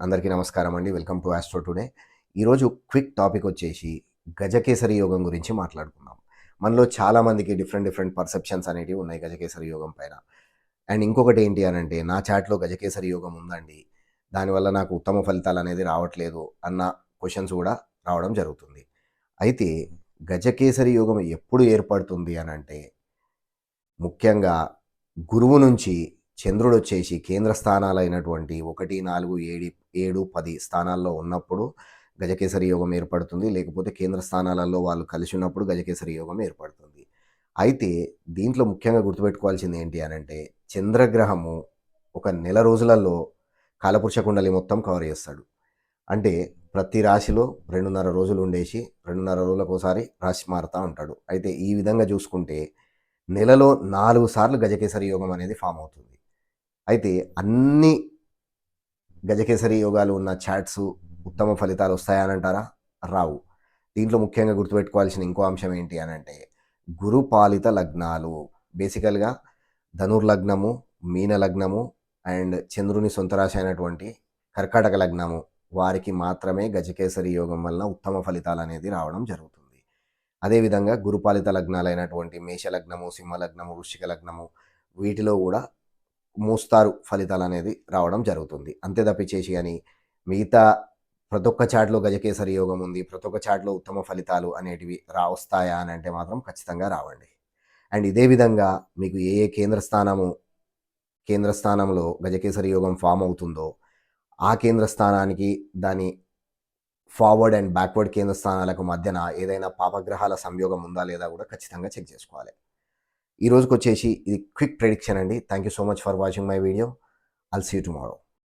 అందరికీ నమస్కారం అండి. Welcome to Astro Today. ఈరోజు క్విక్ టాపిక్ వచ్చేసి గజకేసరి యోగం గురించి మాట్లాడుకుందాం. మనలో చాలామందికి డిఫరెంట్ పర్సెప్షన్స్ అనేటివి ఉన్నాయి గజకేసరి యోగం పైన. అండ్ ఇంకొకటి ఏంటి అనంటే నా చాట్‌లో గజకేసరి యోగం ఉందండి. దానివల్ల నాకు ఉత్తమ ఫలితాలు అనేది రావట్లేదు అన్న క్వెషన్స్ కూడా రావడం జరుగుతుంది. అయితే గజకేసరి యోగం ఎప్పుడు ఏర్పడుతుంది అనంటే ముఖ్యంగా గురువు నుంచి చంద్రుడొచ్చేసి కేంద్ర స్థానాలైనటువంటి 1, 4, 7, 10 స్థానాల్లో ఉన్నప్పుడు గజకేసరి యోగం ఏర్పడుతుంది. లేకపోతే కేంద్ర స్థానాలలో వాళ్ళు కలిసి ఉన్నప్పుడు గజకేసరి యోగం ఏర్పడుతుంది. అయితే దీంట్లో ముఖ్యంగా గుర్తుపెట్టుకోవాల్సింది ఏంటి అనంటే చంద్రగ్రహము ఒక నెల రోజులలో కాలపురుష కుండలి మొత్తం కవర్ చేస్తాడు. అంటే ప్రతి రాశిలో 2.5 రోజులు ఉండేసి 2.5 రోజులకోసారి రాశి మారుతా ఉంటాడు. అయితే ఈ విధంగా చూసుకుంటే నెలలో 4 సార్లు గజకేసరి యోగం అనేది ఫామ్ అవుతుంది. అయితే అన్ని గజకేసరి యోగాలు ఉన్న చాట్స్ ఉత్తమ ఫలితాలు వస్తాయనంటారా? రావు. దీంట్లో ముఖ్యంగా గుర్తుపెట్టుకోవాల్సిన ఇంకో అంశం ఏంటి అనంటే గురుపాలిత లగ్నాలు. బేసికల్‌గా ధనుర్లగ్నము, మీన లగ్నము అండ్ చంద్రుని సొంత రాశి అయినటువంటి కర్కాటక లగ్నము వారికి మాత్రమే గజకేసరి యోగం వలన ఉత్తమ ఫలితాలనేది రావడం జరుగుతుంది. అదేవిధంగా గురుపాలిత లగ్నాలైనటువంటి మేష లగ్నము, సింహ లగ్నము, వృశ్చిక లగ్నము వీటిలో కూడా మోస్తారు ఫలితాలనేది రావడం జరుగుతుంది. అంతే తప్పించేసి అని మిగతా ప్రతి ఒక్క చాట్‌లో గజకేసరి యోగం ఉంది, ప్రతి ఒక్క చాట్‌లో ఉత్తమ ఫలితాలు అనేటివి వస్తాయా అని అంటే మాత్రం ఖచ్చితంగా రావండి. అండ్ ఇదే విధంగా మీకు ఏ కేంద్ర స్థానంలో గజకేసరి యోగం ఫామ్ అవుతుందో ఆ కేంద్ర స్థానానికి దాని ఫార్వర్డ్ అండ్ బ్యాక్వర్డ్ కేంద్ర స్థానాలకు మధ్యన ఏదైనా పాపగ్రహాల సంయోగం ఉందా లేదా కూడా ఖచ్చితంగా చెక్ చేసుకోవాలి. ఈ రోజుకొచ్చేసి ఇది క్విక్ ప్రెడిక్షన్ అండి. Thank you so much for watching my video. I'll see you tomorrow.